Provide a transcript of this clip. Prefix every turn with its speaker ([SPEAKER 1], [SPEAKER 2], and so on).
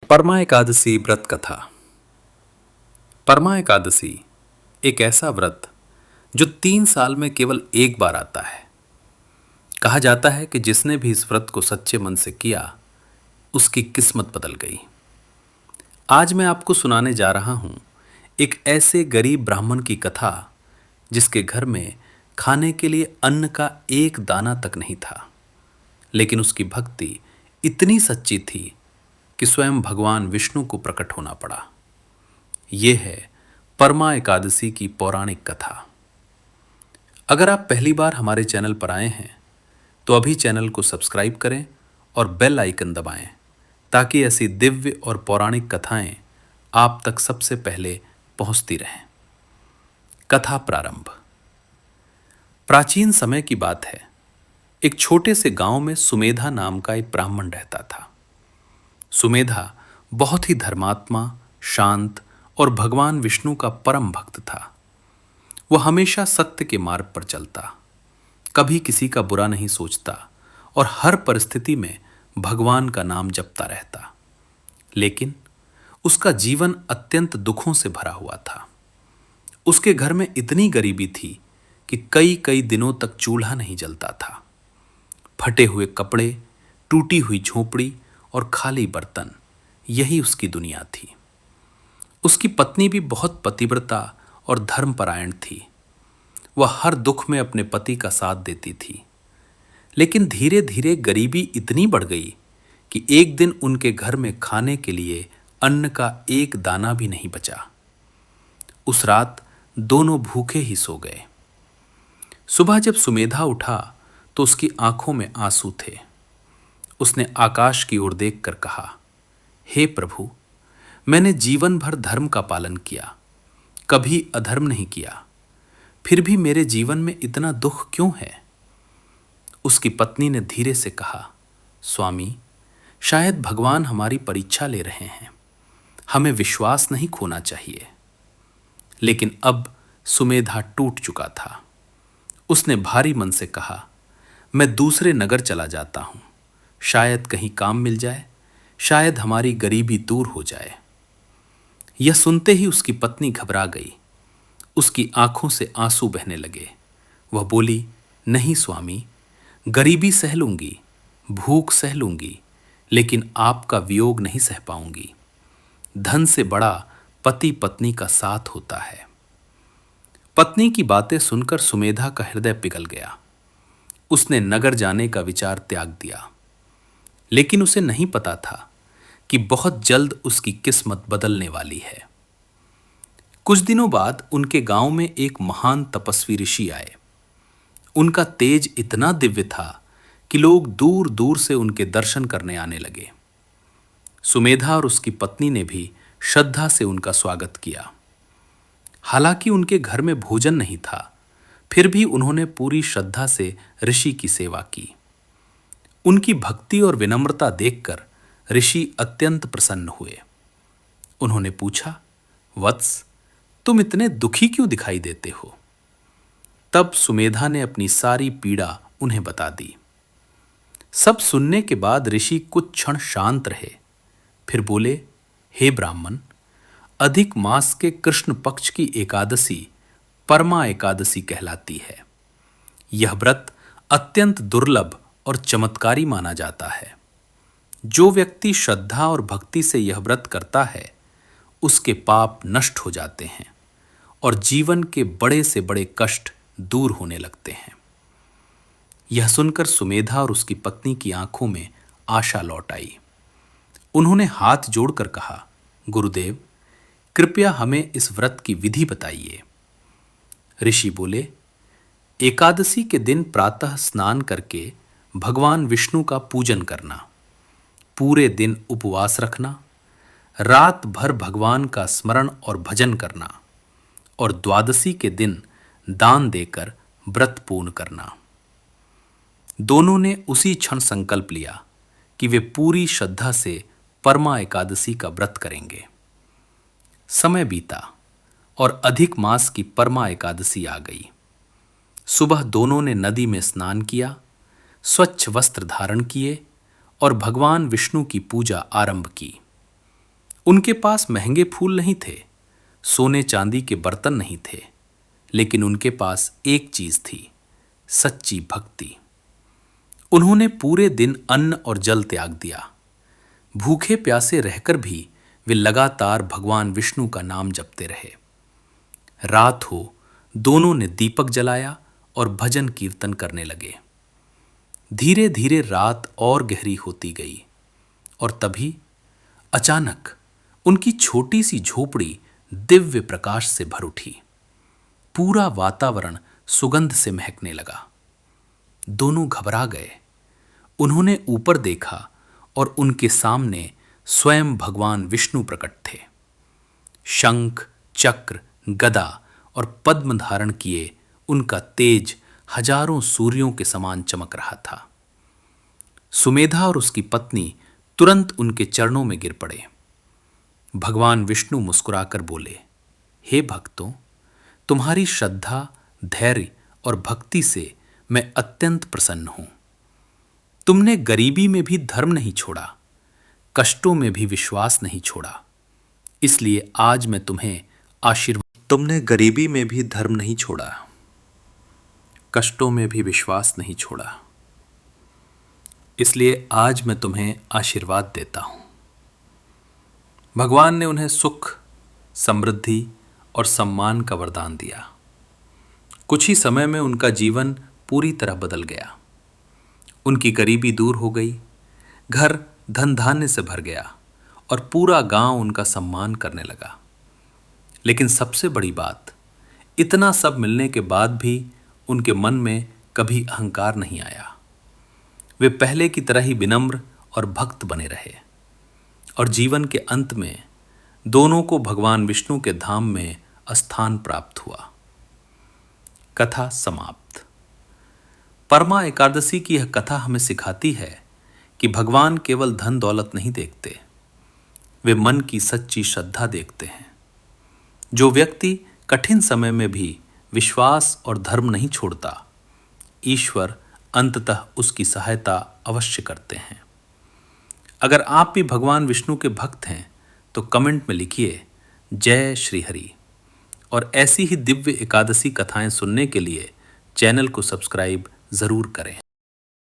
[SPEAKER 1] परमा एकादशी व्रत कथा। परमा एकादशी एक ऐसा व्रत जो 3 साल में केवल एक बार आता है। कहा जाता है कि जिसने भी इस व्रत को सच्चे मन से किया उसकी किस्मत बदल गई। आज मैं आपको सुनाने जा रहा हूं एक ऐसे गरीब ब्राह्मण की कथा जिसके घर में खाने के लिए अन्न का एक दाना तक नहीं था, लेकिन उसकी भक्ति इतनी सच्ची थी कि स्वयं भगवान विष्णु को प्रकट होना पड़ा। यह है परमा एकादशी की पौराणिक कथा। अगर आप पहली बार हमारे चैनल पर आए हैं तो अभी चैनल को सब्सक्राइब करें और बेल आइकन दबाएं ताकि ऐसी दिव्य और पौराणिक कथाएं आप तक सबसे पहले पहुंचती रहें। कथा प्रारंभ। प्राचीन समय की बात है। एक छोटे से गांव में सुमेधा नाम का एक ब्राह्मण रहता था। सुमेधा बहुत ही धर्मात्मा, शांत और भगवान विष्णु का परम भक्त था। वह हमेशा सत्य के मार्ग पर चलता, कभी किसी का बुरा नहीं सोचता और हर परिस्थिति में भगवान का नाम जपता रहता। लेकिन उसका जीवन अत्यंत दुखों से भरा हुआ था। उसके घर में इतनी गरीबी थी कि कई कई दिनों तक चूल्हा नहीं जलता था। फटे हुए कपड़े, टूटी हुई झोपड़ी और खाली बर्तन, यही उसकी दुनिया थी। उसकी पत्नी भी बहुत पतिव्रता और धर्मपरायण थी। वह हर दुख में अपने पति का साथ देती थी। लेकिन धीरे धीरे गरीबी इतनी बढ़ गई कि एक दिन उनके घर में खाने के लिए अन्न का एक दाना भी नहीं बचा। उस रात दोनों भूखे ही सो गए। सुबह जब सुमेधा उठा तो उसकी आंखों में आंसू थे। उसने आकाश की ओर देखकर कहा, हे प्रभु, मैंने जीवन भर धर्म का पालन किया, कभी अधर्म नहीं किया, फिर भी मेरे जीवन में इतना दुख क्यों है? उसकी पत्नी ने धीरे से कहा, स्वामी, शायद भगवान हमारी परीक्षा ले रहे हैं। हमें विश्वास नहीं खोना चाहिए। लेकिन अब सुमेधा टूट चुका था। उसने भारी मन से कहा, मैं दूसरे नगर चला जाता हूं, शायद कहीं काम मिल जाए, शायद हमारी गरीबी दूर हो जाए। यह सुनते ही उसकी पत्नी घबरा गई। उसकी आंखों से आंसू बहने लगे। वह बोली, नहीं स्वामी, गरीबी सह लूंगी, भूख सह लूंगी, लेकिन आपका वियोग नहीं सह पाऊंगी। धन से बड़ा पति पत्नी का साथ होता है। पत्नी की बातें सुनकर सुमेधा का हृदय पिघल गया। उसने नगर जाने का विचार त्याग दिया। लेकिन उसे नहीं पता था कि बहुत जल्द उसकी किस्मत बदलने वाली है। कुछ दिनों बाद उनके गांव में एक महान तपस्वी ऋषि आए। उनका तेज इतना दिव्य था कि लोग दूर दूर से उनके दर्शन करने आने लगे। सुमेधा और उसकी पत्नी ने भी श्रद्धा से उनका स्वागत किया। हालांकि उनके घर में भोजन नहीं था, फिर भी उन्होंने पूरी श्रद्धा से ऋषि की सेवा की। उनकी भक्ति और विनम्रता देखकर ऋषि अत्यंत प्रसन्न हुए। उन्होंने पूछा, वत्स, तुम इतने दुखी क्यों दिखाई देते हो? तब सुमेधा ने अपनी सारी पीड़ा उन्हें बता दी। सब सुनने के बाद ऋषि कुछ क्षण शांत रहे, फिर बोले, हे ब्राह्मण, अधिक मास के कृष्ण पक्ष की एकादशी परमा एकादशी कहलाती है। यह व्रत अत्यंत दुर्लभ और चमत्कारी माना जाता है। जो व्यक्ति श्रद्धा और भक्ति से यह व्रत करता है, उसके पाप नष्ट हो जाते हैं और जीवन के बड़े से बड़े कष्ट दूर होने लगते हैं। यह सुनकर सुमेधा और उसकी पत्नी की आंखों में आशा लौट आई। उन्होंने हाथ जोड़कर कहा, गुरुदेव, कृपया हमें इस व्रत की विधि बताइए। ऋषि बोले, एकादशी के दिन प्रातः स्नान करके भगवान विष्णु का पूजन करना, पूरे दिन उपवास रखना, रात भर भगवान का स्मरण और भजन करना और द्वादशी के दिन दान देकर व्रत पूर्ण करना। दोनों ने उसी क्षण संकल्प लिया कि वे पूरी श्रद्धा से परमा एकादशी का व्रत करेंगे। समय बीता और अधिक मास की परमा एकादशी आ गई। सुबह दोनों ने नदी में स्नान किया, स्वच्छ वस्त्र धारण किए और भगवान विष्णु की पूजा आरंभ की। उनके पास महंगे फूल नहीं थे, सोने चांदी के बर्तन नहीं थे, लेकिन उनके पास एक चीज थी, सच्ची भक्ति। उन्होंने पूरे दिन अन्न और जल त्याग दिया। भूखे प्यासे रहकर भी वे लगातार भगवान विष्णु का नाम जपते रहे। रात हो, दोनों ने दीपक जलाया और भजन कीर्तन करने लगे। धीरे धीरे रात और गहरी होती गई और तभी अचानक उनकी छोटी सी झोपड़ी दिव्य प्रकाश से भर उठी। पूरा वातावरण सुगंध से महकने लगा। दोनों घबरा गए। उन्होंने ऊपर देखा और उनके सामने स्वयं भगवान विष्णु प्रकट थे। शंख, चक्र, गदा और पद्म धारण किए उनका तेज हजारों सूर्यों के समान चमक रहा था। सुमेधा और उसकी पत्नी तुरंत उनके चरणों में गिर पड़े। भगवान विष्णु मुस्कुराकर बोले, हे भक्तों, तुम्हारी श्रद्धा, धैर्य और भक्ति से मैं अत्यंत प्रसन्न हूं। तुमने गरीबी में भी धर्म नहीं छोड़ा, कष्टों में भी विश्वास नहीं छोड़ा, इसलिए आज मैं तुम्हें आशीर्वाद। तुमने गरीबी में भी धर्म नहीं छोड़ा, कष्टों में भी विश्वास नहीं छोड़ा, इसलिए आज मैं तुम्हें आशीर्वाद देता हूं। भगवान ने उन्हें सुख, समृद्धि और सम्मान का वरदान दिया। कुछ ही समय में उनका जीवन पूरी तरह बदल गया। उनकी गरीबी दूर हो गई, घर धन धान्य से भर गया और पूरा गांव उनका सम्मान करने लगा। लेकिन सबसे बड़ी बात, इतना सब मिलने के बाद भी उनके मन में कभी अहंकार नहीं आया। वे पहले की तरह ही विनम्र और भक्त बने रहे और जीवन के अंत में दोनों को भगवान विष्णु के धाम में स्थान प्राप्त हुआ। कथा समाप्त। परमा एकादशी की यह कथा हमें सिखाती है कि भगवान केवल धन दौलत नहीं देखते, वे मन की सच्ची श्रद्धा देखते हैं। जो व्यक्ति कठिन समय में भी विश्वास और धर्म नहीं छोड़ता, ईश्वर अंततः उसकी सहायता अवश्य करते हैं। अगर आप भी भगवान विष्णु के भक्त हैं तो कमेंट में लिखिए जय श्री हरि। और ऐसी ही दिव्य एकादशी कथाएं सुनने के लिए चैनल को सब्सक्राइब जरूर करें।